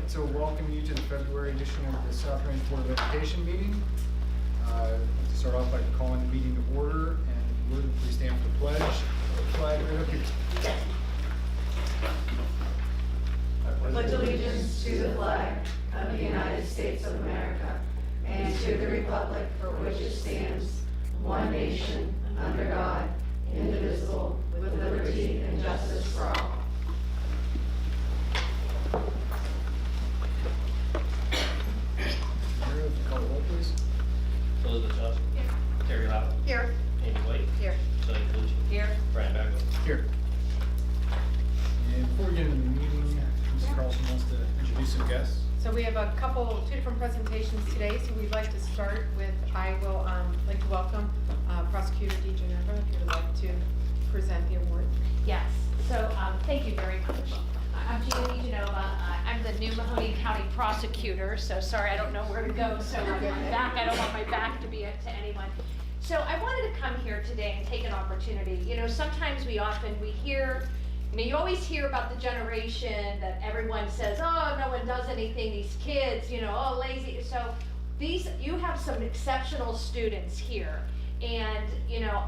like to welcome you to the February edition of the South Range Board of Education meeting. I'd like to start off by calling the meeting to order, and would please stand for the pledge. Flag right up here. I pledge allegiance to the flag of the United States of America and to the republic for which it stands, one nation, under God, indivisible, with liberty and justice for all. Call the roll, please. Elizabeth Johnson. Here. Terry Lau. Here. Amy White. Here. Shelley Colucci. Here. Brian Bagley. Here. And before we get into the meeting, Mrs. Carlson wants to introduce some guests. So we have two different presentations today. So we'd like to start with, I will like to welcome Prosecutor DeGenever, if you would like to present the award. Yes, so thank you very much. I'm Gina DeGenova. I'm the new Mahoney County prosecutor, so sorry I don't know where to go, so I'm back. I don't want my back to be to anyone. So I wanted to come here today and take an opportunity. You know, sometimes we hear, you always hear about the generation that everyone says, oh, no one does anything, these kids, oh, lazy. So you have some exceptional students here. And,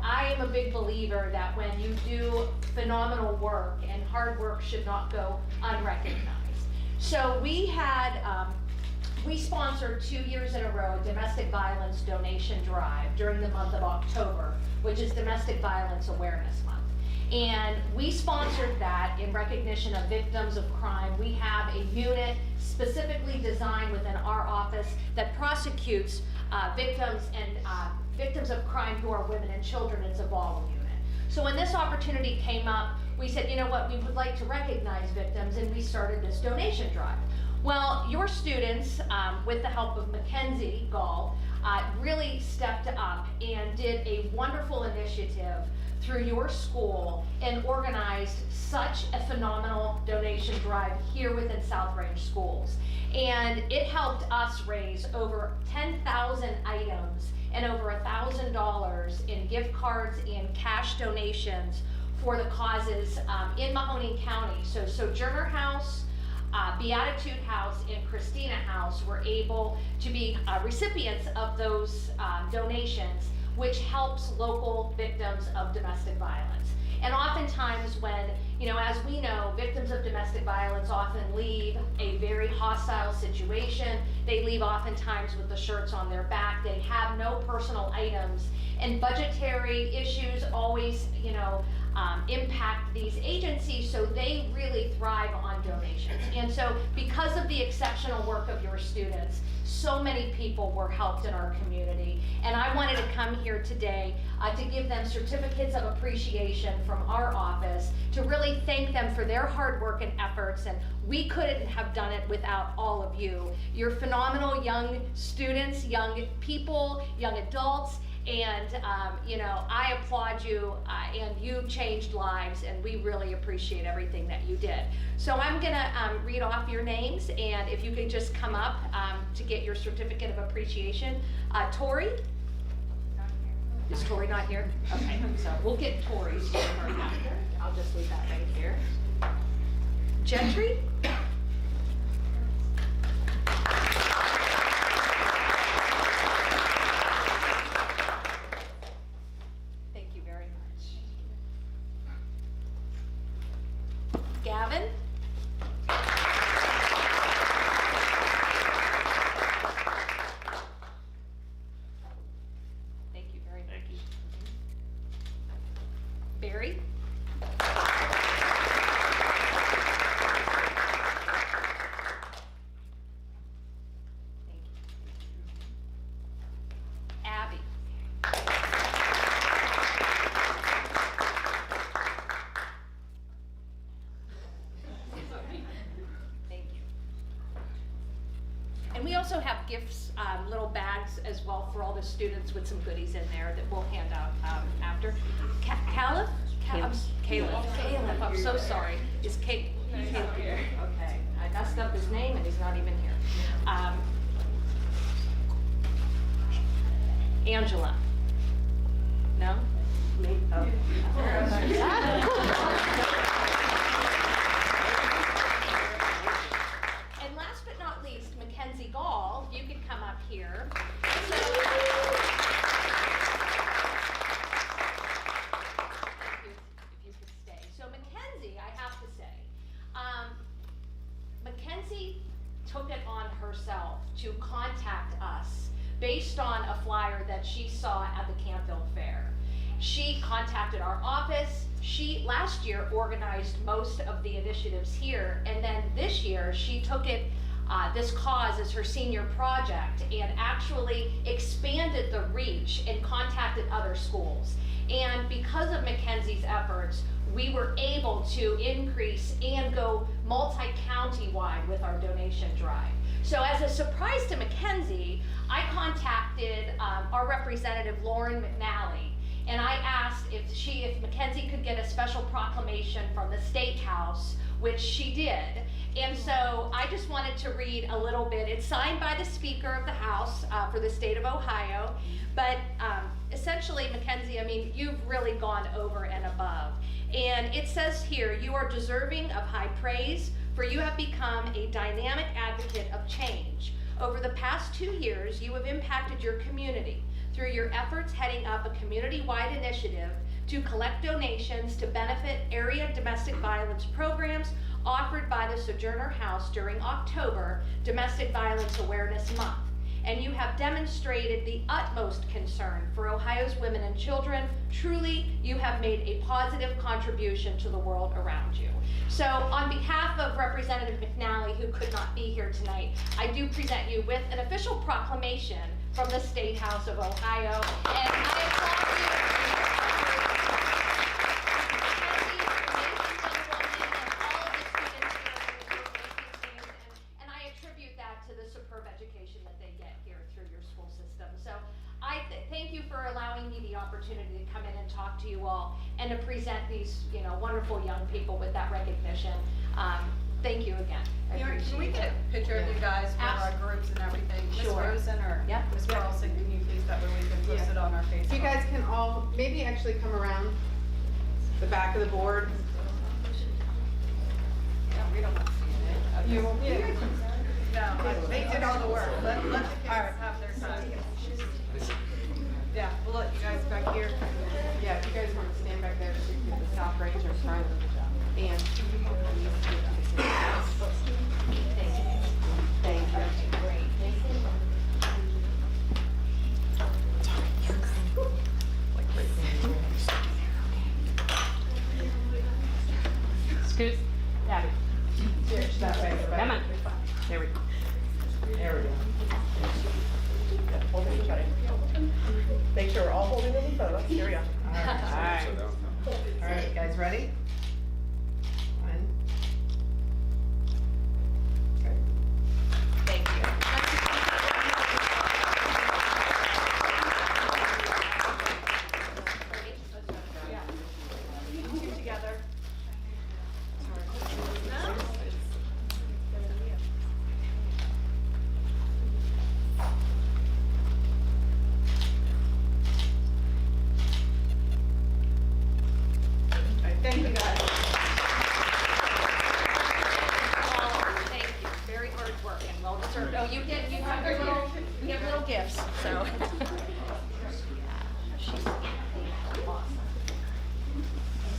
I am a big believer that when you do phenomenal work, and hard work should not go unrecognized. So we sponsored 2 years in a row a domestic violence donation drive during the month of October, which is Domestic Violence Awareness Month. And we sponsored that in recognition of victims of crime. We have a unit specifically designed within our office that prosecutes victims of crime who are women and children. It's a VOL unit. So when this opportunity came up, we said, you know what, we would like to recognize victims, and we started this donation drive. Well, your students, with the help of Mackenzie Gall, really stepped up and did a wonderful initiative through your school and organized such a phenomenal donation drive here within South Range Schools. And it helped us raise over 10,000 items and over $1,000 in gift cards and cash donations for the causes in Mahoning County. So Sojourner House, Beatitude House, and Christina House were able to be recipients of those donations, which helps local victims of domestic violence. And oftentimes when, as we know, victims of domestic violence often leave a very hostile situation. They leave oftentimes with the shirts on their back. They have no personal items. And budgetary issues always, impact these agencies, so they really thrive on donations. And so because of the exceptional work of your students, so many people were helped in our community. And I wanted to come here today to give them certificates of appreciation from our office to really thank them for their hard work and efforts. And we couldn't have done it without all of you. You're phenomenal young students, young people, young adults. And, I applaud you, and you've changed lives, and we really appreciate everything that you did. So I'm going to read off your names, and if you could just come up to get your certificate of appreciation. Tori? Is Tori not here? Okay, so we'll get Tori's for her after. I'll just leave that right here. Gentry? Gavin? Thank you very much. Thank you. Barry? Thank you. Abby? Thank you. And we also have gifts, little bags as well for all the students with some goodies in there that we'll hand out after. Caleb? Caleb, I'm so sorry. Is Caleb here? Okay, I messed up his name and he's not even here. Angela? No? Me? Oh. And last but Mackenzie Gall, if you could come up here. If you could stay. So Mackenzie, I have to say, Mackenzie took it on herself to contact us based on a flyer that she saw at the Campfield Fair. She contacted our office. She last year organized most of the initiatives here, and then this year she took it, this cause as her senior project, and actually expanded the reach and contacted other schools. And because of Mackenzie's efforts, we were able to increase and go multi-county wide with our donation drive. So as a surprise to Mackenzie, I contacted our representative Lauren McNally, and I asked if Mackenzie could get a special proclamation from the State House, which she did. And so I just wanted to read a little bit. It's signed by the Speaker of the House for the state of Ohio. But essentially, Mackenzie, I mean, you've really gone over and above. And it says here, you are deserving of high praise, for you have become a dynamic advocate of change. Over the past 2 years, you have impacted your community through your efforts heading up a community-wide initiative to collect donations to benefit area domestic violence programs offered by the Sojourner House during October Domestic Violence Awareness Month. And you have demonstrated the utmost concern for Ohio's women and children. Truly, you have made a positive contribution to the world around you. So on behalf of Representative McNally, who could not be here tonight, I do present you with an official proclamation from the State House of Ohio. And I applaud you. To the superb education that they get here through your school system. So I thank you for allowing me the opportunity to come in and talk to you all and to present these, wonderful young people with that recognition. Thank you again. I appreciate Can we get a picture of you guys with our groups and everything? Ms. Sure. Rosen or Yep. Ms. Carlson, can you please, that way we can post it on our Facebook? So you guys can all maybe actually come around the back of the board. Yeah, we don't want to see it. You, No, they did all the work. Let the kids have their time. Yeah, we'll let you guys back here. yeah, if you guys want to stand back there, just get the South Ranger front. And thank you. Scoot, Abby. Cheers that way. Come on. There we go. There we go. Yeah, hold it tight. Make sure we're all holding in the photo. Here we go. All right. All right, guys, ready? One. Okay. Thank you. You together. Thank you, guys. Oh, thank you. Very hard work and well deserved. Oh, you have little gifts, so.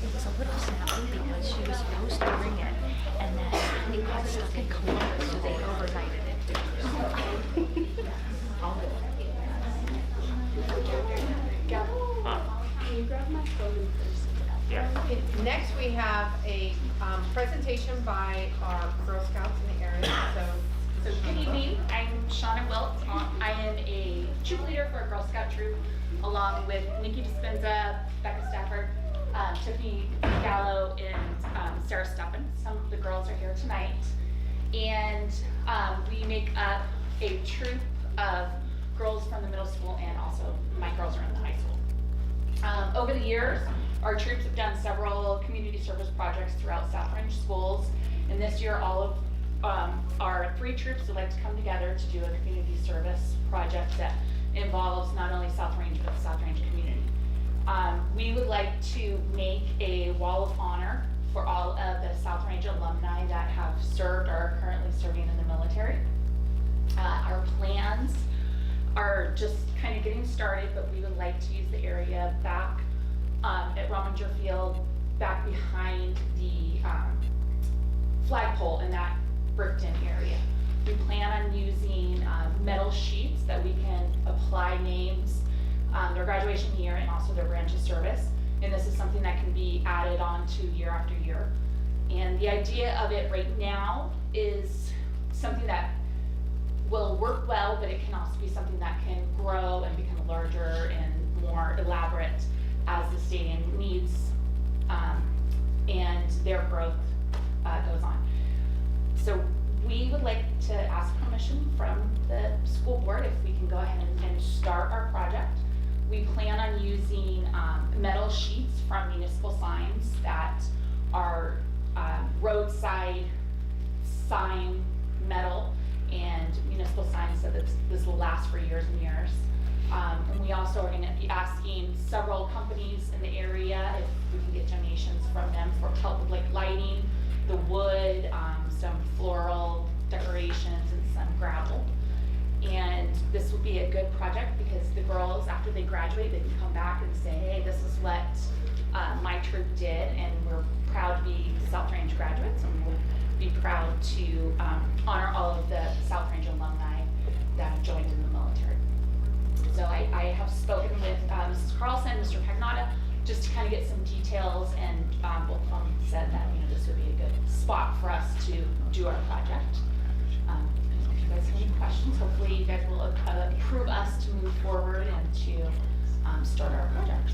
It was a little snappy because she was supposed to bring it, and then it got stuck in Columbus, so they overnighted it. Can you grab my phone first? Yeah. Okay, next we have a presentation by our Girl Scouts in the area. So good evening, I'm Shauna Wilt. I am a troop leader for a Girl Scout troop, along with Nikki Dispenza, Becca Stafford, Tiffany Gallo, and Sarah Steppen. Some of the girls are here tonight. And we make up a troop of girls from the middle school, and also my girls are in the high school. Over the years, our troops have done several community service projects throughout South Range schools. And this year, all of our 3 troops would like to come together to do a community service project that involves not only South Range, but the South Range community. We would like to make a wall of honor for all of the South Range alumni that have served or are currently serving in the military. we're just kind of getting started, but we would like to use the area back at Rominger Field, back behind the flagpole in that bricked-in area. We plan on using metal sheets that we can apply names, their graduation year, and also their branch of service. And this is something that can be added on to year after year. And the idea of it right now is something that will work well, but it can also be something that can grow and become larger and more elaborate as the stadium needs and their growth goes on. So we would like to ask permission from the school board if we can go ahead and start our project. We plan on using metal sheets from municipal signs that are roadside sign metal and municipal signs so that this will last for years and years. And we also are going to be asking several companies in the area if we can get donations from them for help with like lighting, the wood, some floral decorations, and some gravel. And this would be a good project because the girls, after they graduate, they can come back and say, hey, this is what my troop did, and we're proud to be South Range graduates, and we'll be proud to honor all of the South Range alumni that have joined in the military. So I have spoken with Mrs. Carlson, Mr. Pagnata, just to kind of get some details, and both of them said that this would be a good spot for us to do our project. If you guys have any questions, hopefully you guys will approve us to move forward and to start our project.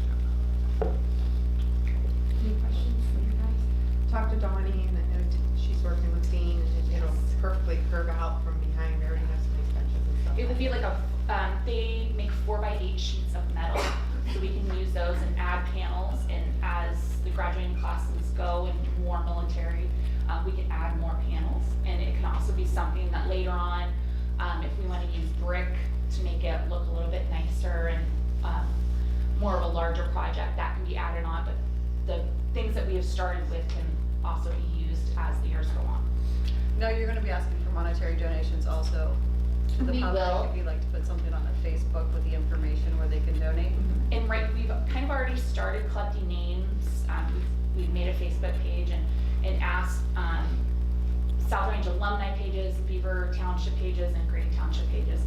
Any questions from you guys? Talk to Donnie, and I know she's working with Dean, and it'll perfectly curve out from behind. We already have some nice benches and stuff. It would be like they make 4x8 sheets of metal, so we can use those and add panels, and as the graduating classes go and more military, we can add more panels. And it can also be something that later on, if we want to use brick to make it look a little bit nicer and more of a larger project, that can be added on, but the things that we have started with can also be used as the years go on. No, you're gonna be asking for monetary donations also to the We public, will. if you'd like to put something on the Facebook with the information where they can donate. And we've kind of already started collecting names. We've made a Facebook page and asked South Range alumni pages, Beaver Township pages, and Green Township pages.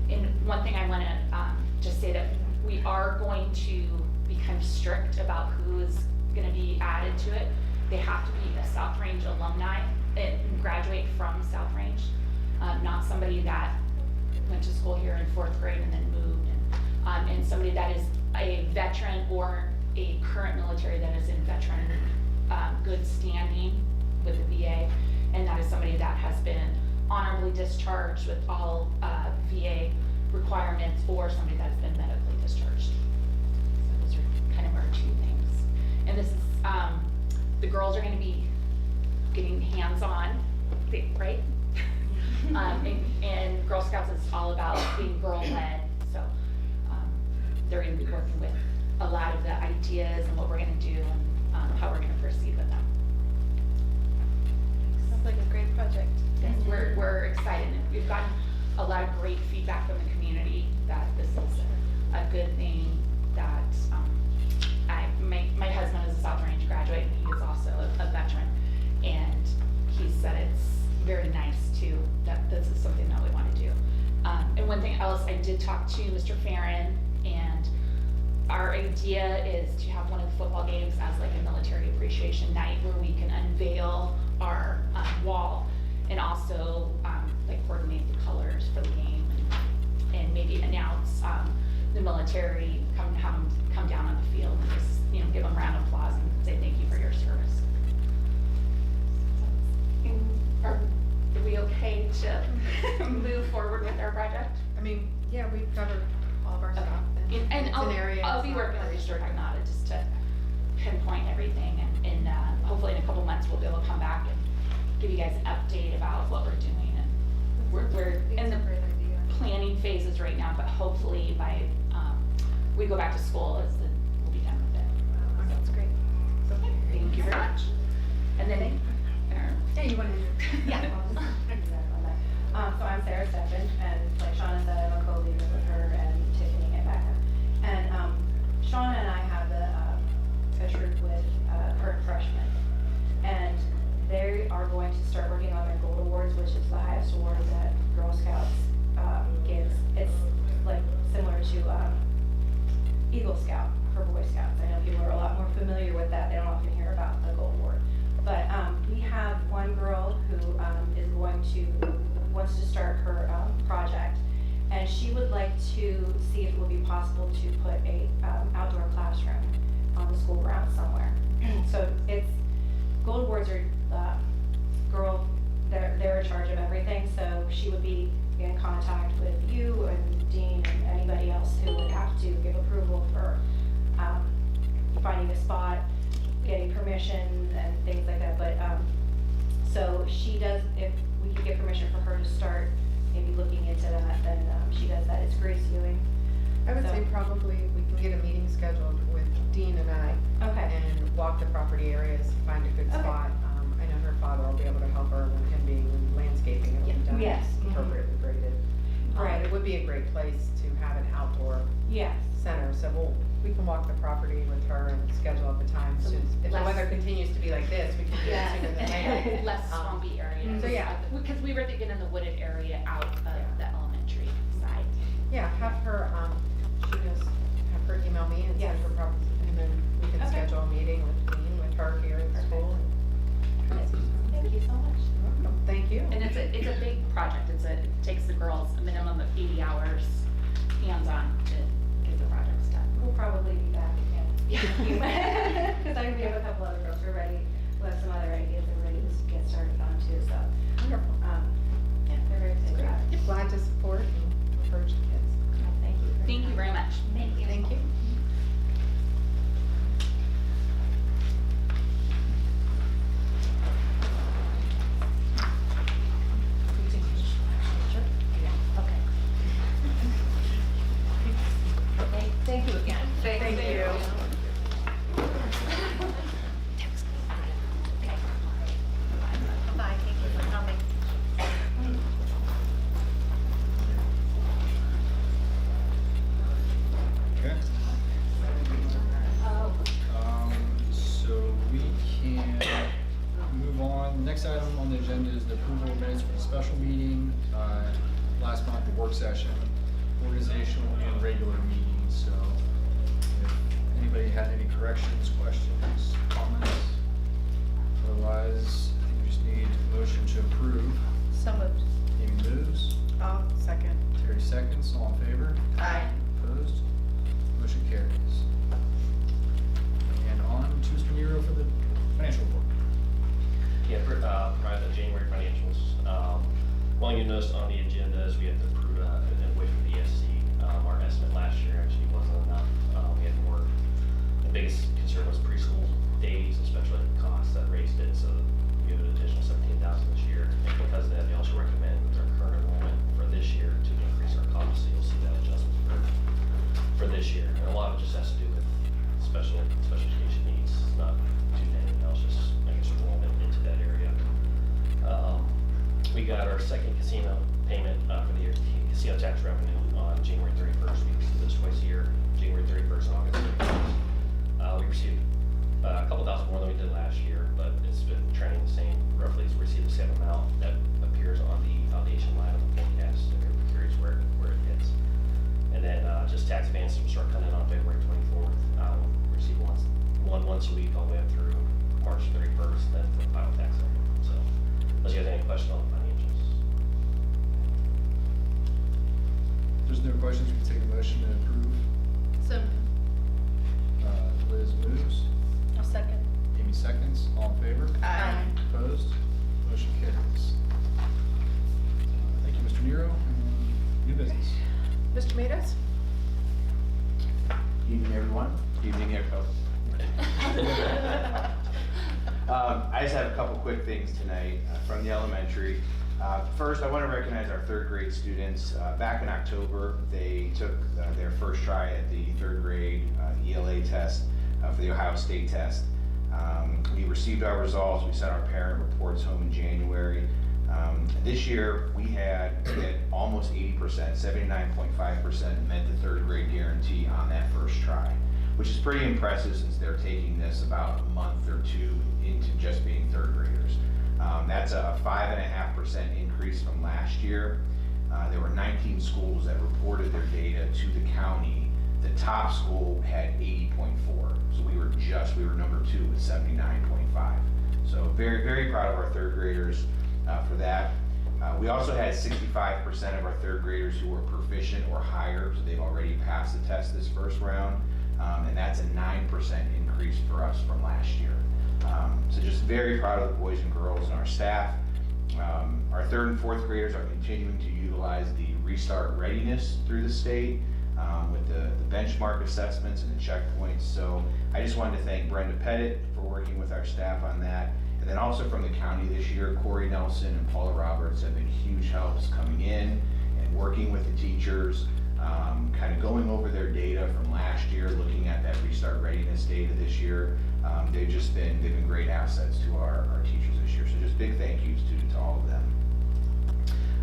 And one thing I want to just say that we are going to be kind of strict about who is going to be added to it. They have to be a South Range alumni and graduate from South Range, not somebody that went to school here in 4th grade and then moved, and somebody that is a veteran or a current military that is in veteran good standing with the VA, and that is somebody that has been honorably discharged with all VA requirements, or somebody that's been medically discharged. So those are kind of our 2 things. And this is, the girls are going to be getting hands-on, right? And Girl Scouts is all about being girl-led, so they're going to be working with a lot of the ideas and what we're going to do and how we're going to proceed with them. Sounds like a great project. Yes, we're excited. We've gotten a lot of great feedback from the community that this is a good thing, that my husband is a South Range graduate, and he is also a veteran, and he said it's very nice too, that this is something that we want to do. And one thing else, I did talk to Mr. Farron, and our idea is to have one of the football games as like a military appreciation night where we can unveil our wall, and also like coordinate the colors for the game, and maybe announce the military, have them come down on the field and just give them a round of applause and say thank you for your service. Are we okay to move forward with our project? I mean, yeah, we've covered all of our stuff. And it's an area I'll it's be not working with very Mr. Pagnata just to pinpoint everything, and hopefully in a couple months we'll be able to come back and give you guys an update about what we're doing. And we're in the planning phases right now, but hopefully by we go back to school, we'll be done with it. That's great. So thank you very much. And then Yeah, you want to? So I'm I'm Sarah Steffen, and like Shauna said, I'm a co-leader with her and Tiffany and Becca. And Shauna and I have a troop with current freshmen, and they are going to start working on their Gold Awards, which is the highest award that Girl Scouts gives. It's like similar to Eagle Scout for Boy Scouts. I know people are a lot more familiar with that. They don't often hear about the Gold Award. But we have one girl who wants to start her project, and she would like to see if it would be possible to put a outdoor classroom on the school grounds somewhere. So Gold Awards are they're in charge of everything. So she would be in contact with you and Dean and anybody else who would have to give approval for finding a spot, getting permission and things like that. But so she does, if we could get permission for her to start maybe looking into that, then she does that. It's Grace Ewing. I would So- say probably we can get a meeting scheduled with Dean and I. Okay. And walk the property areas, find a good Okay. spot. I know her father will be able to help her with him being in landscaping, it'll be done Yes. Mhm. appropriately graded. Right. It would be a great place to have an outdoor Yes. center, so we can walk the property with her and schedule up a time. So If the less- weather continues to be like this, we can do Yeah. it sooner than later. Less swampy areas. So, yeah. Because we were thinking in the wooded area out of the elementary side. Yeah, have her, have her email me and send her property, and then we can Okay. schedule a meeting with Dean, with her here at the school. Thank you so much. Welcome. Thank you. And it's a big project. It takes the girls a minimum of 80 hours hands-on to get the projects done. We'll probably be back again. Yeah. Because we have a couple other girls who are ready, we have some other ideas that we're ready to get started on too, so. Wonderful. Yeah, they're very excited about it. Glad to support and encourage the kids. Thank you. Thank you very much. Thank you. Thank you. Thank you again. Thank you. Bye, thank you for coming. Okay. So we can move on. Next item on the agenda is the approval of minutes for the special meeting, last month, the work session, organizational and regular meetings. So if anybody had any corrections, questions, comments, otherwise, we just need a motion to approve. So moved. Amy moves, I'll second. Terry seconds, all in favor? Aye. Opposed? Motion carries. And on to Mr. Nero for the financial report. Yeah, provide the January financials. One you noticed on the agenda is we have to approve an invoice from the ESC. Our estimate last year actually wasn't enough. We had more. The biggest concern was preschool days and special ed costs that raised it, so we have an additional $17,000 this year. And because of that, they also recommend with our current enrollment for this year to increase our costs, so you'll see that adjustment for this year. And a lot of it just has to do with special education needs, not too many else, just I guess enrollment into that area. We got our second casino payment for the year, casino tax revenue on January 31st. We receive this twice a year, January 31st and August 31st. We received a couple thousand more than we did last year, but it's been trending the same roughly. So we received the same amount that appears on the foundation line of the forecast. So we're curious where it hits. And then just tax advances will start coming in on February 24th. We receive once a week all the way up through March 31st, then for the final tax amount. So unless you have any questions on the financials. If there's no questions, we can take a motion to approve. So Liz moves, I'll second. Amy seconds, all in favor? Aye. Opposed? Motion carries. Thank you, Mr. Nero. New business. Mr. Matos? Evening, everyone. Evening, I just have a couple quick things tonight from the elementary. First, I want to recognize our third grade students. Back in October, they took their first try at the third grade ELA test for the Ohio State test. We received our results. We sent our parent reports home in January. This year, we had almost 80%, 79.5% met the third grade guarantee on that first try, which is pretty impressive since they're taking this about a month or two into just being third graders. That's a 5.5% increase from last year. There were 19 schools that reported their data to the county. The top school had 80.4, so we were number 2 with 79.5. So very, very proud of our third graders for that. We also had 65% of our third graders who were proficient or higher, so they've already passed the test this first round, and that's a 9% increase for us from last year. So just very proud of the boys and girls and our staff. Our third and fourth graders are continuing to utilize the Restart Readiness through the state with the benchmark assessments and the checkpoints. So I just wanted to thank Brenda Pettit for working with our staff on that. And then also from the county this year, Corey Nelson and Paula Roberts have been huge helps coming in and working with the teachers, kind of going over their data from last year, looking at that Restart Readiness data this year. They've been great assets to our teachers this year. So just big thank yous to all of them.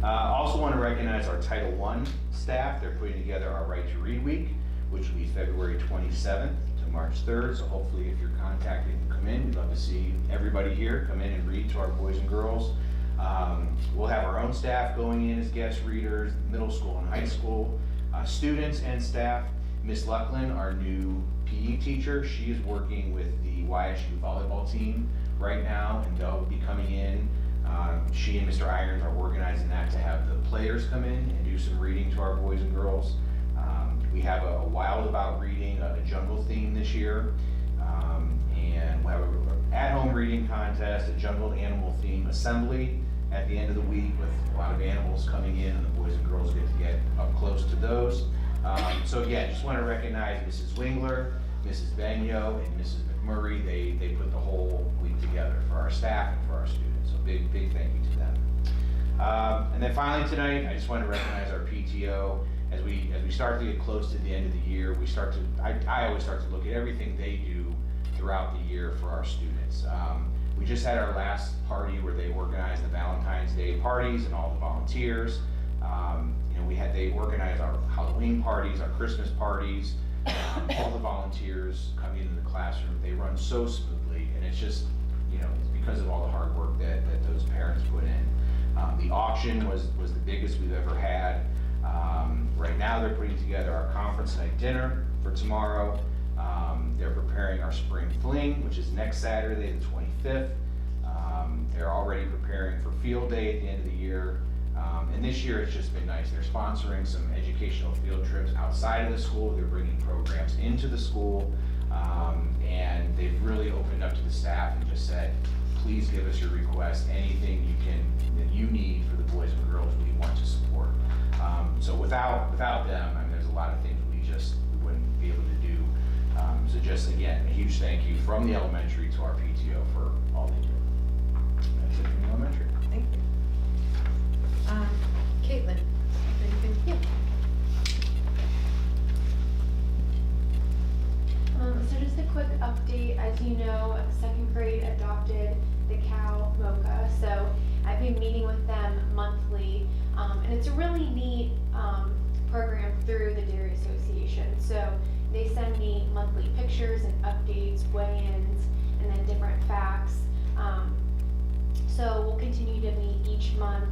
Also want to recognize our Title I staff. They're putting together our Right to Read Week, which will be February 27th to March 3rd. So hopefully if you're contacted, you can come in. We'd love to see everybody here come in and read to our boys and girls. We'll have our own staff going in as guest readers, middle school and high school students and staff. Miss Lucklin, our new PE teacher, she is working with the YSU volleyball team right now, and they'll be coming in. She and Mr. Irons are organizing that to have the players come in and do some reading to our boys and girls. We have a Wild About reading, a jungle theme this year, and we'll have an at-home reading contest, a jungle animal theme assembly at the end of the week with a lot of animals coming in, and the boys and girls get up close to those. So again, just want to recognize Mrs. Wingler, Mrs. Benyo, and Mrs. McMurray. They put the whole week together for our staff and for our students. So big thank you to them. And then finally tonight, I just want to recognize our PTO. As we start to get close to the end of the year, I always start to look at everything they do throughout the year for our students. We just had our last party where they organized the Valentine's Day parties and all the volunteers. They organized our Halloween parties, our Christmas parties, all the volunteers coming into the classroom. They run so smoothly, and it's just, it's because of all the hard work that those parents put in. The auction was the biggest we've ever had. Right now they're putting together our conference night dinner for tomorrow. They're preparing our spring fling, which is next Saturday, the 25th. They're already preparing for field day at the end of the year. And this year it's just been nice. They're sponsoring some educational field trips outside of the school. They're bringing programs into the school. And they've really opened up to the staff and just said, please give us your request, anything that you need for the boys and girls we want to support. So without them, there's a lot of things we wouldn't be able to do. So just again, a huge thank you from the elementary to our PTO for all they do. That's it from the elementary. Thank you. Caitlin, anything? Yeah. So just a quick update, as you know, second grade adopted the cow Mocha, so I've been meeting with them monthly, and it's a really neat program through the Dairy Association. So they send me monthly pictures and updates, weigh-ins, and then different facts. So we'll continue to meet each month.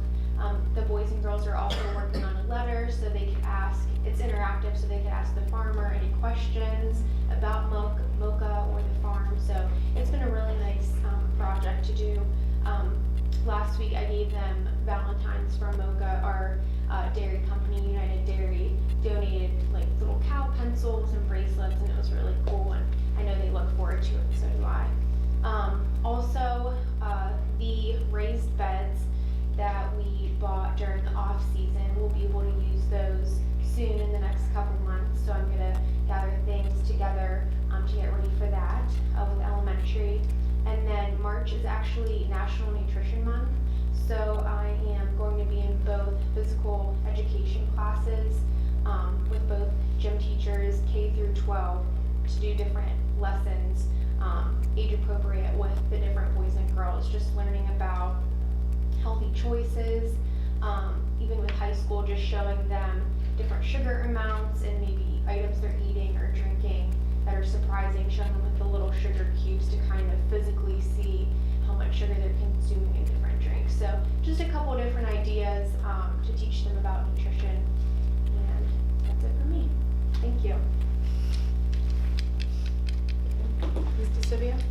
The boys and girls are also working on a letter so they can ask, it's interactive, so they can ask the farmer any questions about Mocha or the farm. So it's been a really nice project to do. Last week I gave them Valentine's from Mocha. Our dairy company, United Dairy, donated like little cow pencils and bracelets, and it was really cool, and I know they look forward to it, and so do I. Also, the raised beds that we bought during the off season, we'll be able to use those soon in the next couple months. So I'm gonna gather things together to get ready for that with elementary. And then March is actually National Nutrition Month. So I am going to be in both physical education classes with both gym teachers K through 12 to do different lessons, age appropriate with the different boys and girls, just learning about healthy choices, even with high school, just showing them different sugar amounts and maybe items they're eating or drinking that are surprising, showing them with the little sugar cubes to kind of physically see how much sugar they're consuming in different drinks. So just a couple different ideas to teach them about nutrition. And that's it for me. Thank you. Ms. DeSivia?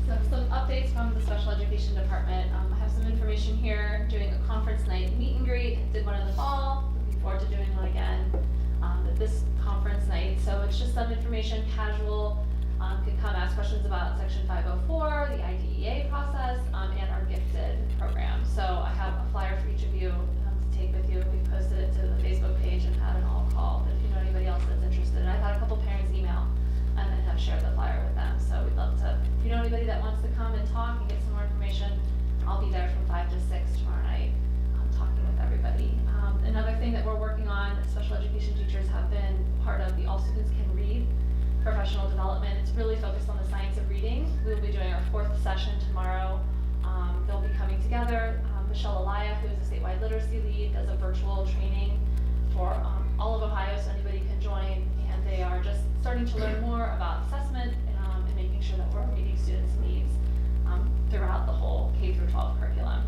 So some updates from the special education department. I have some information here, doing a conference night meet and greet. Did one in the fall, looking forward to doing one again at this conference night. So it's just some information, casual, can come ask questions about section 504, the IDEA process, and our gifted program. So I have a flyer for each of you to take with you. We posted it to the Facebook page and had an all call. But if you know anybody else that's interested, and I've had a couple parents email and then have shared the flyer with them. So we'd love to, if you know anybody that wants to come and talk and get some more information, I'll be there from 5 to 6 tomorrow night, talking with everybody. Another thing that we're working on, special education teachers have been part of the All Students Can Read professional development. It's really focused on the science of reading. We'll be doing our 4th session tomorrow. They'll be coming together. Michelle Elia, who is a statewide literacy lead, does a virtual training for all of Ohio, so anybody can join. And they are just starting to learn more about assessment and making sure that we're meeting students' needs throughout the whole K through 12 curriculum.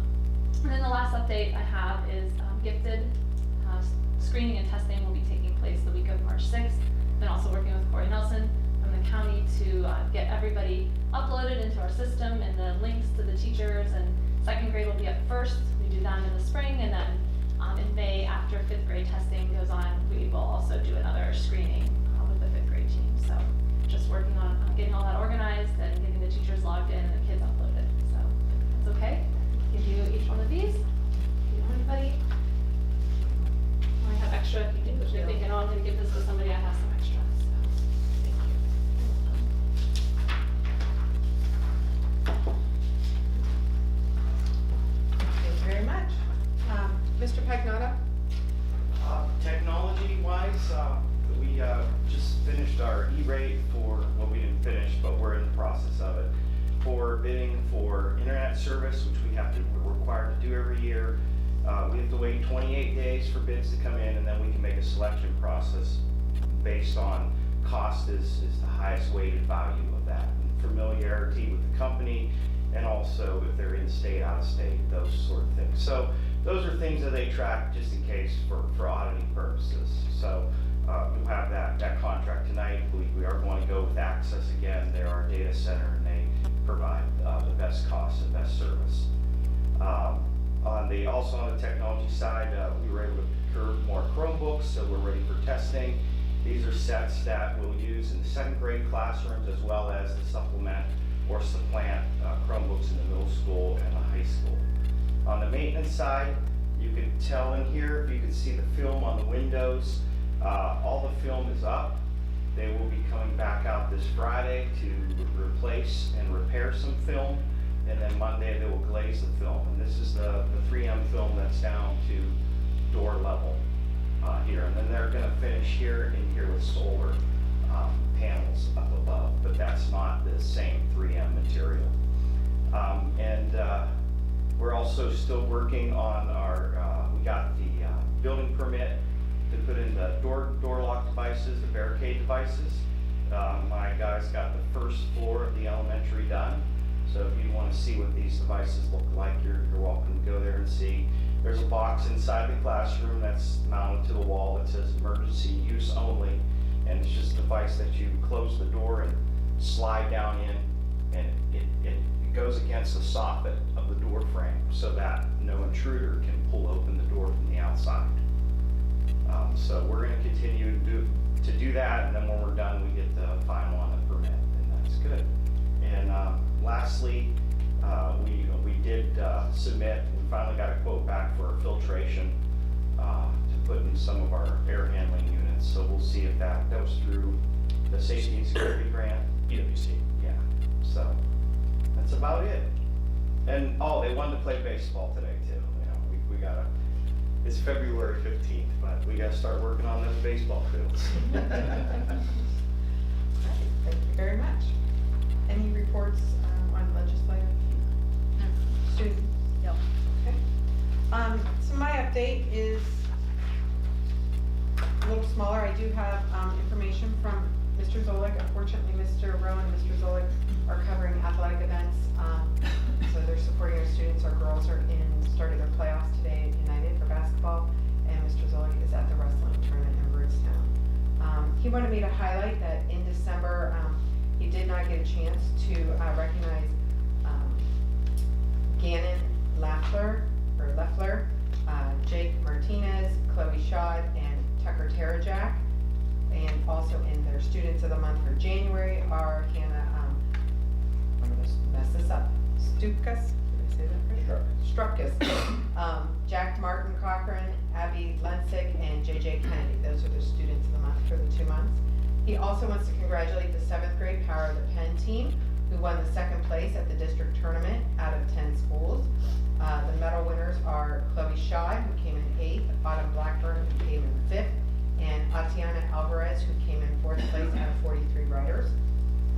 And then the last update I have is gifted screening and testing will be taking place the week of March 6th. Been also working with Corey Nelson from the county to get everybody uploaded into our system and the links to the teachers, and 2nd grade will be up first. We do them in the spring, and then in May, after 5th grade testing goes on, we will also do another screening with the 5th grade team. So just working on getting all that organized and getting the teachers logged in and the kids uploaded. So if it's okay, give you each one of these. Do you know anybody? I have extra if you do. If you're thinking, oh, I'm going to give this to somebody, I have some extra. So thank you. Thank you very much. Mr. Pagnotta? Technology-wise, we just finished our E-rate for, well, we didn't finish, but we're in the process of it, for bidding for internet service, which we're required to do every year. We have to wait 28 days for bids to come in, and then we can make a selection process based on cost is the highest weighted value of that, and familiarity with the company, and also if they're in-state, out-of-state, those sort of things. So those are things that they track just in case for auditing purposes. So we'll have that contract tonight. We are going to go with Access again. They're our data center, and they provide the best cost and best service. Also on the technology side, we were able to procure more Chromebooks, so we're ready for testing. These are sets that we'll use in the 2nd grade classrooms, as well as to supplement or supplant Chromebooks in the middle school and the high school. On the maintenance side, you can tell in here, if you can see the film on the windows, all the film is up. They will be coming back out this Friday to replace and repair some film. And then Monday they will glaze the film. And this is the 3M film that's down to door level here. And then they're gonna finish here with solar panels up above, but that's not the same 3M material. We're also still working on our, we got the building permit to put in the door lock devices, the barricade devices. My guys got the 1st floor of the elementary done. So if you want to see what these devices look like, you're welcome to go there and see. There's a box inside the classroom that's mounted to the wall that says emergency use only. And it's just a device that you close the door and slide down in, and it goes against the soffit of the door frame so that no intruder can pull open the door from the outside. So we're going to continue to do that, and then when we're done, we get the final on the permit, and that's good. And lastly, we did submit, we finally got a quote back for filtration to put in some of our air handling units. So we'll see if that goes through the safety and security grant. EWC. Yeah, so that's about it. And they wanted to play baseball today too. You know, we gotta, it's February 15th, but we gotta start working on those baseball fields. Thank you very much. Any reports on legislative? Students? Yep. Okay. So my update is a little smaller. I do have, information from Mr. Zolik. Unfortunately, Mr. Rowe and Mr. Zolik are covering athletic events. So they're supporting our students. Our girls started their playoffs today at United for basketball, and Mr. Zolik is at the wrestling tournament in Rootstown. He wanted me to highlight that in December, he did not get a chance to recognize Gannon Leffler, Jake Martinez, Chloe Schad, and Tucker Terajak. And also in their Students of the Month for January are Hannah, I'm gonna mess this up, Stupkus, did I say that right? Strupkus. Jack Martin Cochran, Abby Lensick, and JJ Kennedy. Those are the Students of the Month for the 2 months. He also wants to congratulate the 7th grade Power of the Pen team, who won the 2nd place at the district tournament out of 10 schools. The medal winners are Chloe Schad, who came in 8th, Autumn Blackburn, who came in 5th, and Atiana Alvarez, who came in 4th place out of 43 riders.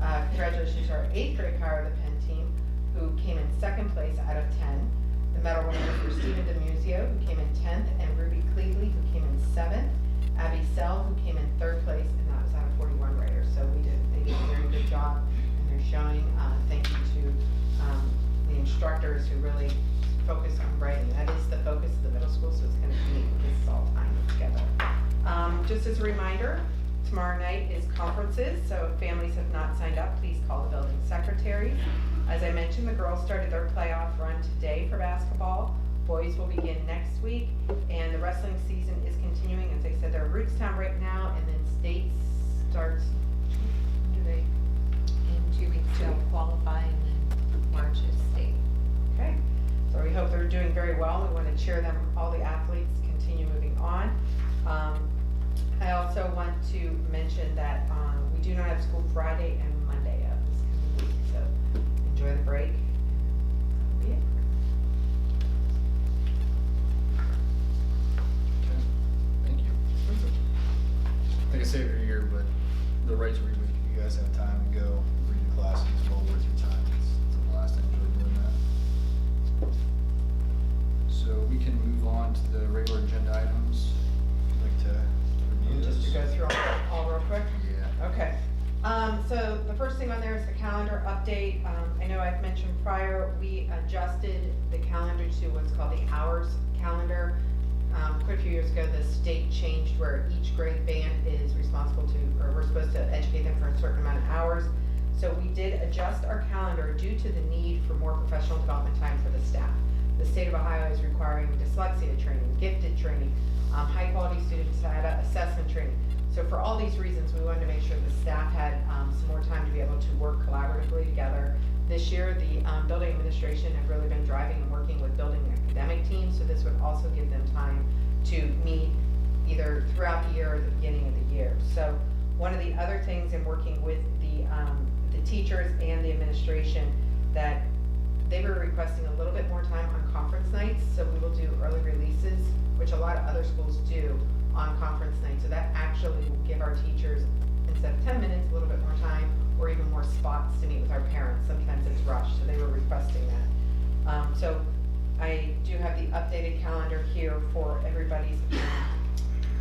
Congratulations to our 8th grade Power of the Pen team, who came in 2nd place out of 10. The medal winners were Stephen DeMuzio, who came in 10th, and Ruby Cleveley, who came in 7th. Abby Sell, who came in 3rd place, and that was out of 41 riders. So they did a very good job, and they're showing, thank you to the instructors who really focus on writing. That is the focus of the middle school, so it's kind of neat because it's all tying together. Just as a reminder, tomorrow night is conferences, so if families have not signed up, please call the building secretaries. As I mentioned, the girls started their playoff run today for basketball. Boys will begin next week, and the wrestling season is continuing. As I said, they're Rootstown right now, and then state starts, do they? In 2 weeks they'll qualify and then March is state. Okay, so we hope they're doing very well. We want to cheer them, all the athletes continue moving on. I also want to mention that we do not have school Friday and Monday of this coming week, so enjoy the break. That'll be it. Okay, thank you. Like I say every year, but the right to read week, if you guys have time to go read the classes, it's well worth your time. It's a blast. I enjoy doing that. So we can move on to the regular agenda items. I'd like to review those. Just to go through all real quick? Yeah. Okay. So the first thing on there is the calendar update. I know I've mentioned prior, we adjusted the calendar to what's called the hours calendar. Quite a few years ago, the state changed where each grade band is responsible to, or we're supposed to educate them for a certain amount of hours. So we did adjust our calendar due to the need for more professional development time for the staff. The state of Ohio is requiring dyslexia training, gifted training, high quality student data assessment training. So for all these reasons, we wanted to make sure the staff had some more time to be able to work collaboratively together. This year, the building administration have really been driving and working with building academic teams, so this would also give them time to meet either throughout the year or the beginning of the year. So one of the other things in working with the teachers and the administration, that they were requesting a little bit more time on conference nights, so we will do early releases, which a lot of other schools do on conference nights. So that actually will give our teachers, instead of 10 minutes, a little bit more time, or even more spots to meet with our parents. Sometimes it's rushed, so they were requesting that. So I do have the updated calendar here for everybody's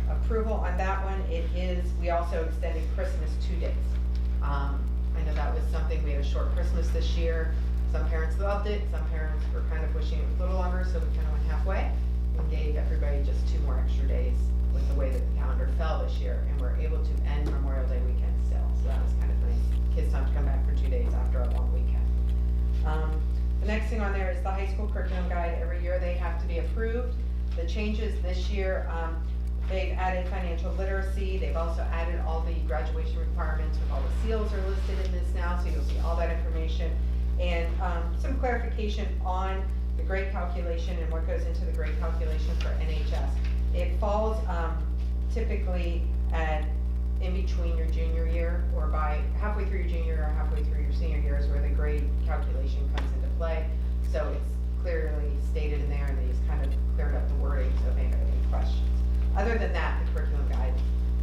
approval on that one. We also extended Christmas 2 days. I know that was something, we had a short Christmas this year. Some parents loved it, some parents were kind of wishing it was a little longer, so we kind of went halfway and gave everybody just 2 more extra days with the way that the calendar fell this year, and we're able to end Memorial Day weekend still, so that was kind of nice. Kids don't have to come back for 2 days after a long weekend. The next thing on there is the high school curriculum guide. Every year they have to be approved. The changes this year, they've added financial literacy. They've also added all the graduation requirements with all the seals are listed in this now, so you'll see all that information. And some clarification on the grade calculation and what goes into the grade calculation for NHS. It falls typically in between your junior year, or by halfway through your junior or halfway through your senior year is where the grade calculation comes into play. So it's clearly stated in there, and they just kind of cleared up the wording, so if anybody has any questions. Other than that, the curriculum guide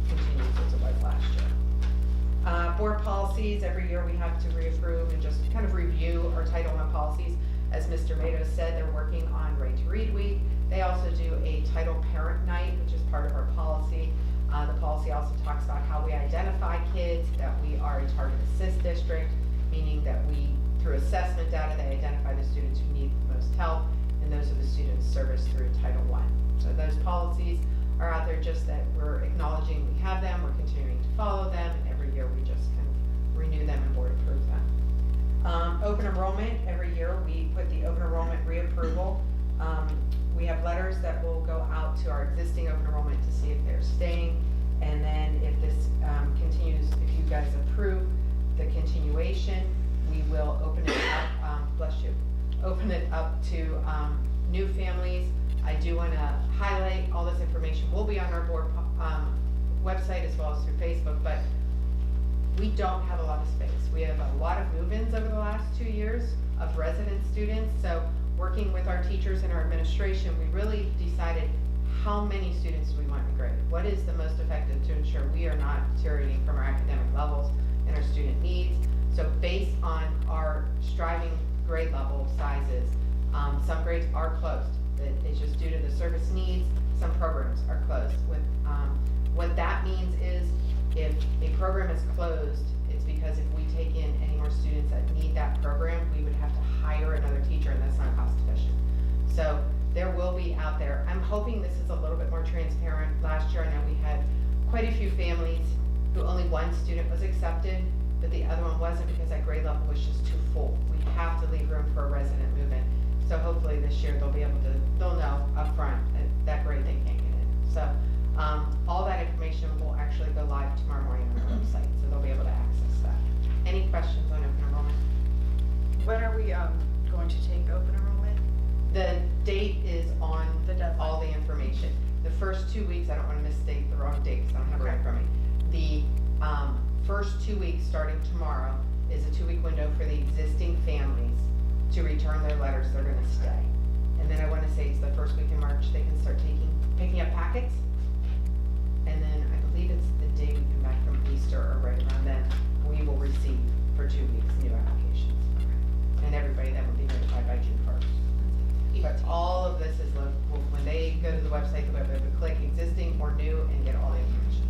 continues as it was last year. Board policies, every year we have to reapprove and just kind of review our Title I policies. As Mr. Matos said, they're working on Right to Read Week. They also do a Title Parent Night, which is part of our policy. The policy also talks about how we identify kids, that we are a target assist district, meaning that we, through assessment data, they identify the students who need the most help, and those are the students serviced through Title I. So those policies are out there, just that we're acknowledging we have them, we're continuing to follow them, and every year we just kind of renew them and board approve them. Open enrollment, every year we put the open enrollment reapproval. We have letters that will go out to our existing open enrollment to see if they're staying, and then if this continues, if you guys approve the continuation, we will open it up, bless you, open it up to new families. I do want to highlight all this information will be on our board website as well as through Facebook, but we don't have a lot of space. We have a lot of move-ins over the last 2 years of resident students, so working with our teachers and our administration, we really decided how many students do we want in grade? What is the most effective to ensure we are not deteriorating from our academic levels and our student needs? So based on our striving grade level sizes, some grades are closed. It's just due to the service needs, some programs are closed. What that means is if a program is closed, it's because if we take in any more students that need that program, we would have to hire another teacher, and that's not cost efficient. So there will be out there. I'm hoping this is a little bit more transparent. Last year, I know we had quite a few families who only one student was accepted, but the other one wasn't because that grade level was just too full. We have to leave room for a resident move-in. So hopefully this year they'll know upfront that grade they can't get in. So all that information will actually go live tomorrow morning on our website, so they'll be able to access that. Any questions on open enrollment? When are we going to take open enrollment? The date is on The deadline. all the information. The first 2 weeks, I don't want to misstate the wrong date because I don't have it right in front of me. The first 2 weeks starting tomorrow is a 2-week window for the existing families to return their letters. They're going to stay. And then I want to say it's the first week in March they can start picking up packets. And then I believe it's the day we come back from Easter or right around then, we will receive for 2 weeks new applications. And everybody then will be notified by June 1st. But all of this is, when they go to the website, they'll be able to click existing or new and get all the information.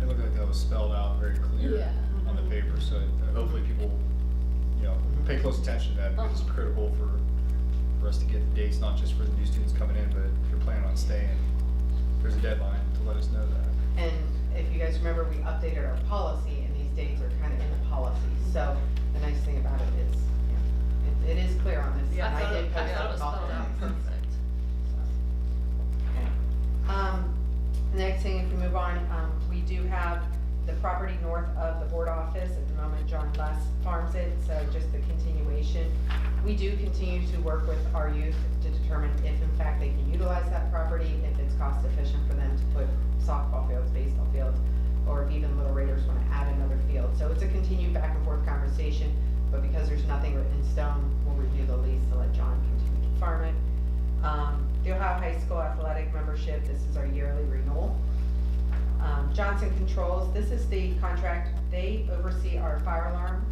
It looked like that was spelled out very clear on the paper, so hopefully people, pay close attention to that, because it's critical for us to get the dates, not just for the new students coming in, but if you're planning on staying, there's a deadline to let us know that. And if you guys remember, we updated our policy, and these dates are kind of in the policy. So the nice thing about it is, it is clear on this. Yeah, and I did post I thought it was multiple spelled out times. perfect. The next thing, if we move on, we do have the property north of the board office. At the moment, John Les farms it, so just the continuation. We do continue to work with our youth to determine if in fact they can utilize that property, if it's cost efficient for them to put softball fields, baseball fields, or if even Little Raiders want to add another field. So it's a continued back and forth conversation, but because there's nothing written in stone, we'll review the lease to let John continue to farm it. The Ohio High School Athletic Membership, this is our yearly renewal. Johnson Controls, this is the contract. They oversee our fire alarm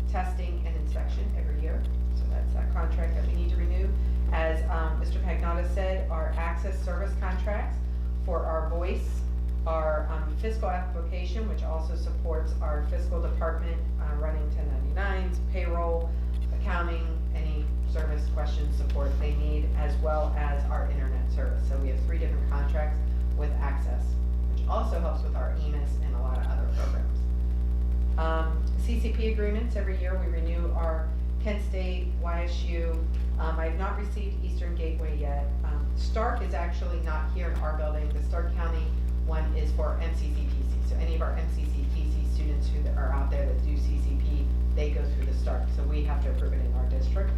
testing and inspection every year. So that's that contract that we need to renew. As Mr. Pagnotta said, our access service contracts for our voice, our fiscal application, which also supports our fiscal department, running 1099s, payroll, accounting, any service questions, support they need, as well as our internet service. So we have 3 different contracts with access, which also helps with our EMIS and a lot of other programs. CCP agreements, every year we renew our Kent State, YSU. I have not received Eastern Gateway yet. Stark is actually not here in our building. The Stark County one is for MCCPC. So any of our MCCPC students who are out there that do CCP, they go through the Stark. So we have to approve it in our district.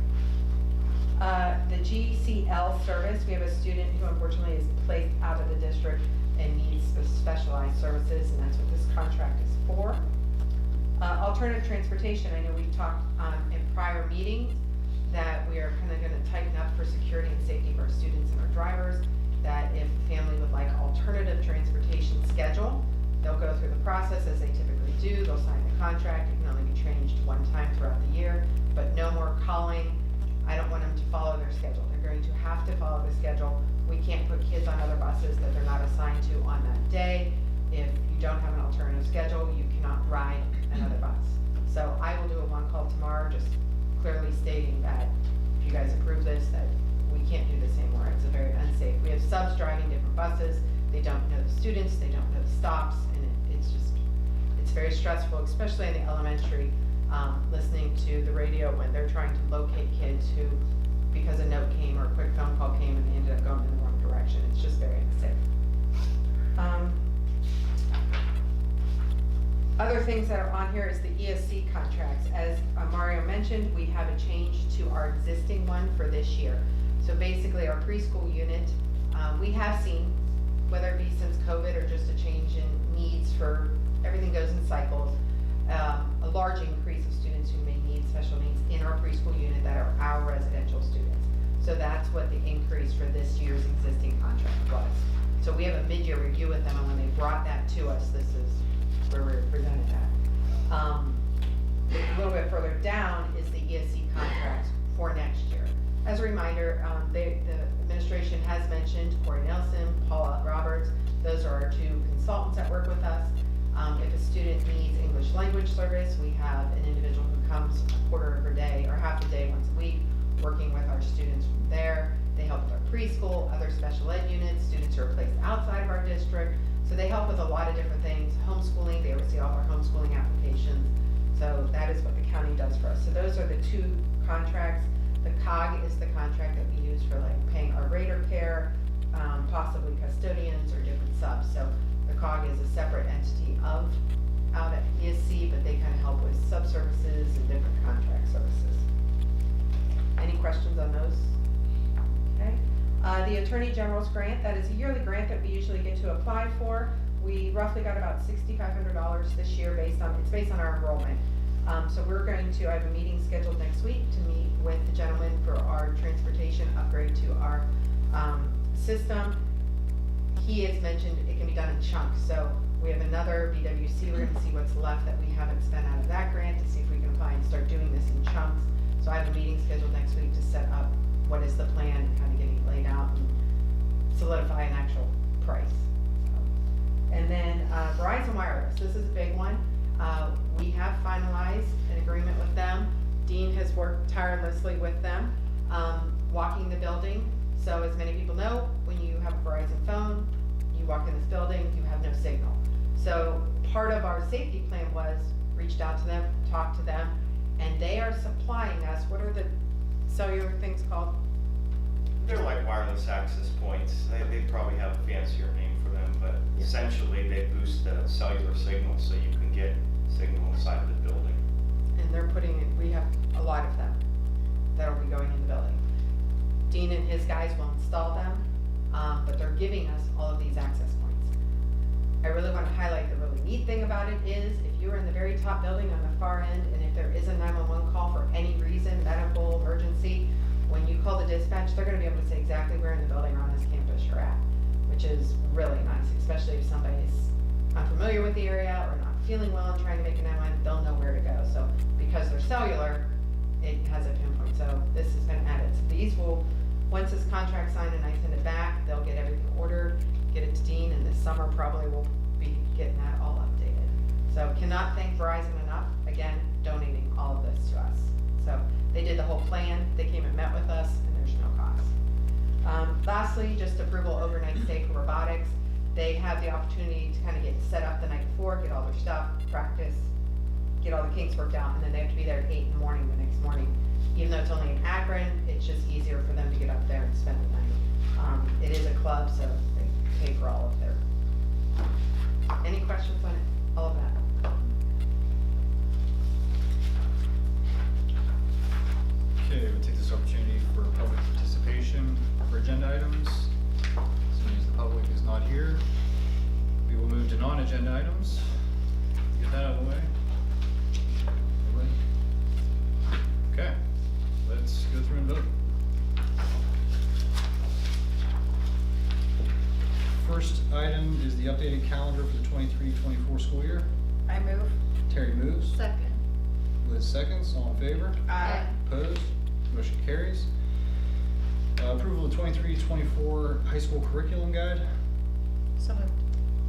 The GCL service, we have a student who unfortunately is placed out of the district and needs specialized services, and that's what this contract is for. Alternative transportation, I know we've talked in prior meetings that we are kind of going to tighten up for security and safety of our students and our drivers, that if a family would like alternative transportation schedule, they'll go through the process as they typically do. They'll sign the contract. It can only be changed one time throughout the year, but no more calling I don't want them to follow their schedule. They're going to have to follow the schedule. We can't put kids on other buses that they're not assigned to on that day. If you don't have an alternative schedule, you cannot ride another bus. So I will do a one call tomorrow, just clearly stating that if you guys approve this, that we can't do this anymore. It's a very unsafe. We have subs driving different buses. They don't know the students, they don't know the stops, and it's very stressful, especially in the elementary, listening to the radio when they're trying to locate kids who, because a note came or a quick phone call came and they ended up going in the wrong direction. It's just very unsafe. Other things that are on here is the ESC contracts. As Mario mentioned, we have a change to our existing one for this year. So basically our preschool unit, we have seen, whether it be since COVID or just a change in needs for, everything goes in cycles, a large increase of students who may need special needs in our preschool unit that are our residential students. So that's what the increase for this year's existing contract was. So we have a mid-year review with them, and when they brought that to us, this is where we're presented at. A little bit further down is the ESC contracts for next year. As a reminder, the administration has mentioned Corey Nelson, Paula Roberts. Those are our two consultants that work with us. If a student needs English language service, we have an individual who comes a quarter of a day or half a day once a week, working with our students from there. They help with our preschool, other special ed units, students who are placed outside of our district. So they help with a lot of different things. Homeschooling, they oversee all of our homeschooling applications. So that is what the county does for us. So those are the two contracts. The COG is the contract that we use for like paying our rater care, possibly custodians or different subs. So the COG is a separate entity out at ESC, but they kind of help with sub-services and different contract services. Any questions on those? Okay. The Attorney General's grant, that is a yearly grant that we usually get to apply for. We roughly got about $6,500 this year it's based on our enrollment. So I have a meeting scheduled next week to meet with the gentleman for our transportation upgrade to our system. He has mentioned it can be done in chunks. So we have another BWC, we're gonna see what's left that we haven't spent out of that grant to see if we can apply and start doing this in chunks. So I have a meeting scheduled next week to set up what is the plan and kind of getting it laid out and solidify an actual price. And then Verizon Wireless, this is a big one. We have finalized an agreement with them. Dean has worked tirelessly with them, walking the building. So as many people know, when you have a Verizon phone, you walk in this building, you have no signal. So part of our safety plan was reached out to them, talked to them, and they are supplying us, what are the cellular things called? They're like wireless access points. They probably have a fancier name for them, but essentially they boost the cellular signal so you can get signal inside of the building. And they're we have a lot of them that'll be going in the building. Dean and his guys will install them, but they're giving us all of these access points. I really want to highlight the really neat thing about it is if you're in the very top building on the far end, and if there is a 911 call for any reason, medical, emergency, when you call the dispatch, they're gonna be able to say exactly where in the building or on this campus you're at, which is really nice, especially if somebody's unfamiliar with the area or not feeling well and trying to make an 911, they'll know where to go. So because they're cellular, it has a pinpoint. So this has been added. So these will, once this contract's signed and I send it back, they'll get everything ordered, get it to Dean, and this summer probably we'll be getting that all updated. So cannot thank Verizon enough, again, donating all of this to us. So they did the whole plan, they came and met with us, and there's no cost. Lastly, just approval overnight stay for robotics. They have the opportunity to kind of get set up the night before, get all their stuff, practice, get all the kinks worked out, and then they have to be there at 8 in the morning the next morning. Even though it's only in Akron, it's just easier for them to get up there and spend the night. It is a club, so they pay for all of their. Any questions on all of that? Okay, we'll take this opportunity for public participation for agenda items. As soon as the public is not here, we will move to non-agenda items. Get that out of the way. Everybody? Okay, let's go through and vote. First item is the updated calendar for the 23-24 school year. I move. Terry moves. Second. Liz seconds, all in favor? Aye. Opposed? Motion carries. Approval of 23-24 high school curriculum guide. So moved.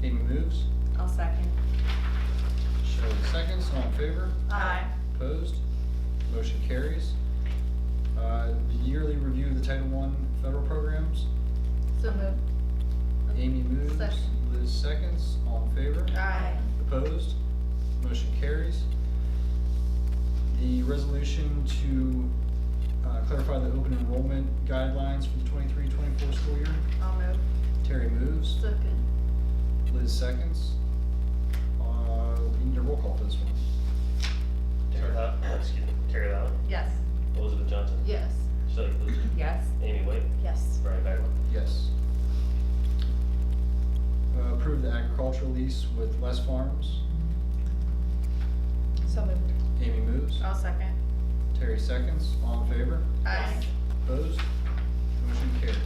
Amy moves. I'll second. Shelley seconds. All in favor? Aye. Opposed? Motion carries. The yearly review of the Title I federal programs. So moved. Amy moves. Second. Liz seconds. All in favor? Aye. Opposed? Motion carries. The resolution to clarify the open enrollment guidelines for the 23-24 school year. I'll move. Terry moves. Second. Liz seconds. We need a roll call for this one. Terry Loud, Yes. Elizabeth Johnson, Yes. Shelley Blues, Yes. Amy White, Yes. Brian Bagwell. Yes. Approve the agricultural lease with Les Farms. So moved. Amy moves. I'll second. Terry seconds. All in favor? Aye. Opposed? Motion carries.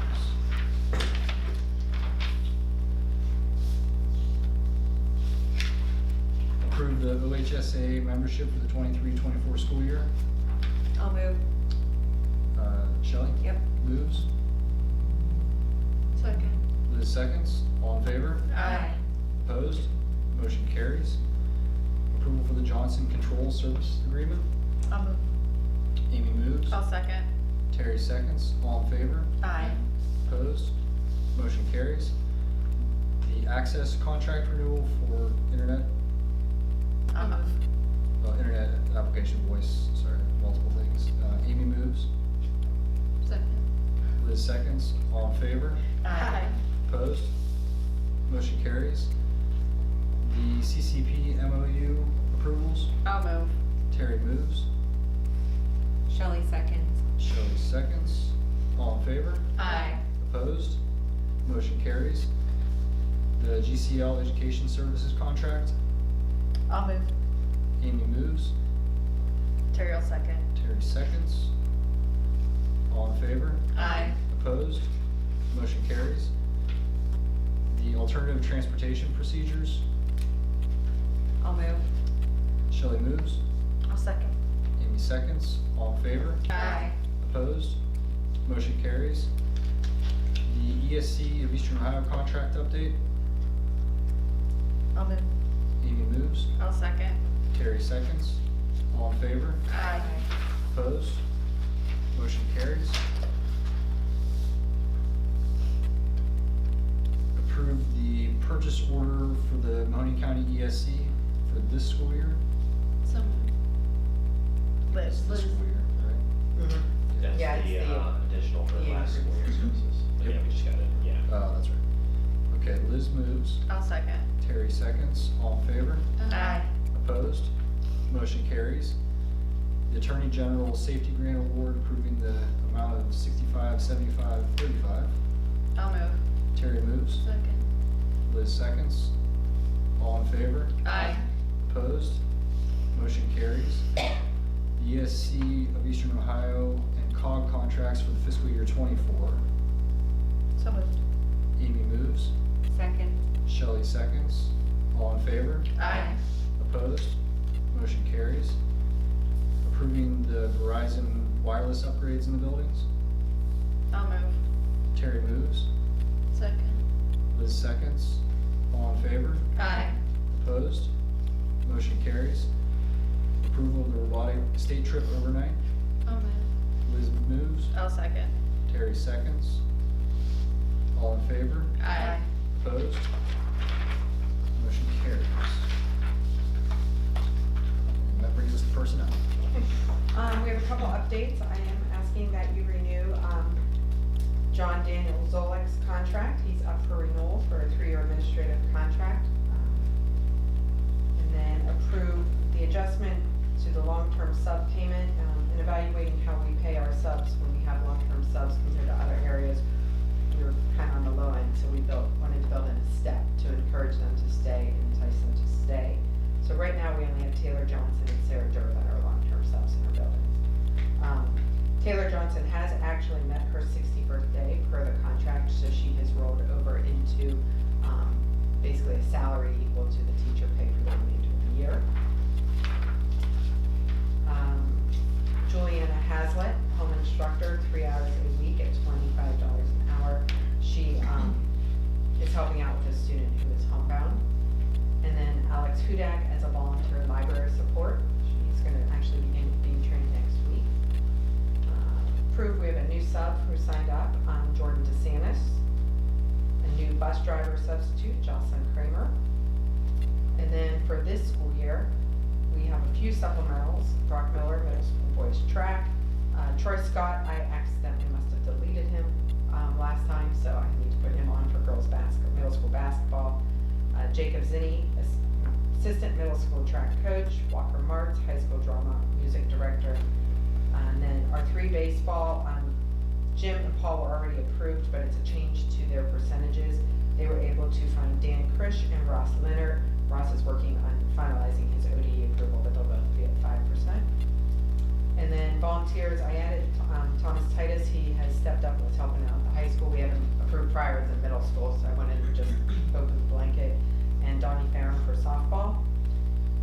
Approve the OHSA membership for the 23-24 school year. I'll move. Shelley? Yep. Moves. Second. Liz seconds. All in favor? Aye. Opposed? Motion carries. Approval for the Johnson Control Service Agreement. I'll move. Amy moves. I'll second. Terry seconds. All in favor? Aye. Opposed? Motion carries. The access contract renewal for internet, I'll move. internet application voice, sorry, multiple things. Amy moves. Second. Liz seconds. All in favor? Aye. Opposed? Motion carries. The CCP MOU approvals. I'll move. Terry moves. Shelley seconds. Shelley seconds. All in favor? Aye. Opposed? Motion carries. The GCL Education Services contract. I'll move. Amy moves. Terry will second. Terry seconds. All in favor? Aye. Opposed? Motion carries. The alternative transportation procedures. I'll move. Shelley moves. I'll second. Amy seconds. All in favor? Aye. Opposed? Motion carries. The ESC of Eastern Ohio contract update. I'll move. Amy moves. I'll second. Terry seconds. All in favor? Aye. Opposed? Motion carries. Approve the purchase order for the Mahoney County ESC for this school year. So moved. This Liz. school year, right? Mm-hmm. That's Yeah, the it's the- additional for the the last school year increase. services. But yeah, Yep. we just got it, yeah. Oh, that's right. Okay, Liz moves. I'll second. Terry seconds. All in favor? Aye. Opposed? Motion carries. The Attorney General Safety Grant Award approving the amount of $65,75,35. I'll move. Terry moves. Second. Liz seconds. All in favor? Aye. Opposed? Motion carries. The ESC of Eastern Ohio and COG contracts for the fiscal year '24. So moved. Amy moves. Second. Shelley seconds. All in favor? Aye. Opposed? Motion carries. Approving the Verizon wireless upgrades in the buildings. I'll move. Terry moves. Second. Liz seconds. All in favor? Aye. Opposed? Motion carries. Approval of the robotic state trip overnight. I'll move. Liz moves. I'll second. Terry seconds. All in favor? Aye. Opposed? Motion carries. And that brings us to personnel. We have a couple updates. I am asking that you renew, John Daniel Zolik's contract. He's up for renewal for a 3-year administrative contract. And then approve the adjustment to the long-term sub payment, and evaluating how we pay our subs when we have long-term subs compared to other areas. We were kind of on the low end, so we wanted to build in a step to encourage them to stay and entice them to stay. So right now, we only have Taylor Johnson and Sarah Durr that are long-term subs in our buildings. Taylor Johnson has actually met her 60th birthday per the contract, so she has rolled over into basically a salary equal to the teacher pay for the remainder of the year. Juliana Hazlitt, home he's helping out with a student who is homebound. And then Alex Hudak as a volunteer library support. She's gonna actually begin being trained next week. Approved, we have a new sub who signed up, Jordan DeSantis. A new bus driver substitute, Jocelyn Kramer. And then for this school year, we have a few supplementals. Brock Miller, middle school boys track. Troy Scott, I accidentally must have deleted him last time, so I need to put him on for girls middle school basketball. Jacob Zinni, assistant middle school track coach. Walker Martz, high school drama music director. And then our 3 baseball, Jim and Paul were already approved, but it's a change to their percentages. They were able to find Dan Krish and Ross Leonard. Ross is working on finalizing his ODE approval, but they'll both be at 5%. And then volunteers, I added Thomas Titus. He has stepped up and was helping out at the high school. We haven't approved prior to the middle school, so I wanted to just open the blanket. And Donnie Farron for softball.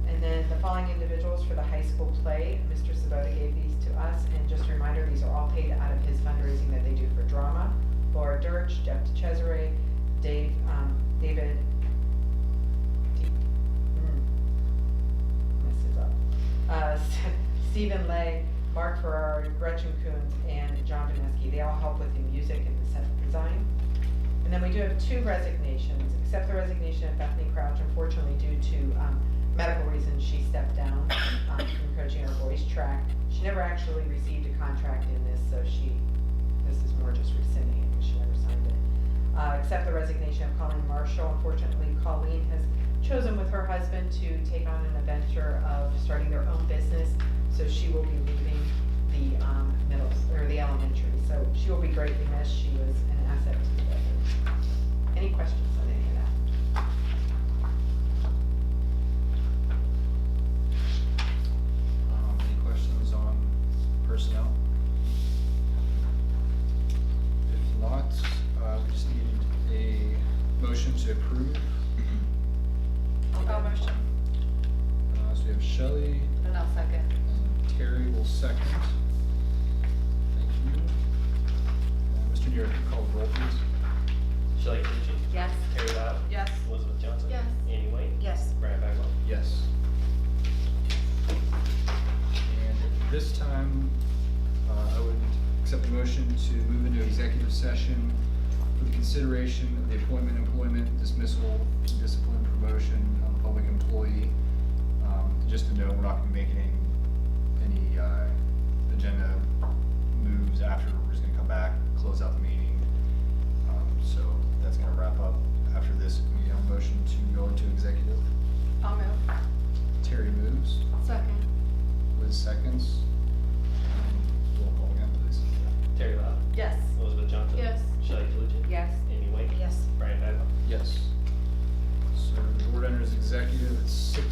And then the following individuals for the high school play, Mr. Sabota gave these to us, and just a reminder, these are all paid out of his fundraising that they do for drama. Laura Dirch, Jeff DeCesare, David messes up. Stephen Lay, Mark Ferrari, Gretchen Coons, and John Vineski. They all help with the music and the set design. And then we do have 2 resignations. Accept the resignation of Bethany Crouch, unfortunately due to medical reasons, she stepped down from coaching our boys track. She never actually received a contract in this, so this is more just rescinding it because she never signed it. Accept the resignation of Colleen Marshall. Unfortunately, Colleen has chosen with her husband to take on an adventure of starting their own business, so she will be leaving the the elementary. So she will be greatly missed. She was an asset to the building. Any questions on any of that? Any questions on personnel? If not, we just need a motion to approve. I'll motion. So we have Shelley And I'll second. and Terry will second. Thank you. Mr. Deere, call the roll, please. Shelley Tucci. Yes. Terry Dodd. Yes. Elizabeth Johnson. Yes. Andy Wade. Yes. Brian Bagwell. Yes. And at this time, I would accept a motion to move into executive session for the consideration of the appointment, employment, dismissal, discipline, promotion of a public employee. Just to know, we're not gonna be making any agenda moves after. We're just gonna come back, close out the meeting. So that's gonna wrap up after this. We have a motion to go into executive. I'll move. Terry moves, Second. Liz seconds. Roll call again, please. Terry Dodd. Yes. Elizabeth Johnson. Yes. Shelley Tucci. Yes. Andy Wade. Yes. Brian Bagwell. Yes. So the board enters executive at 6:00.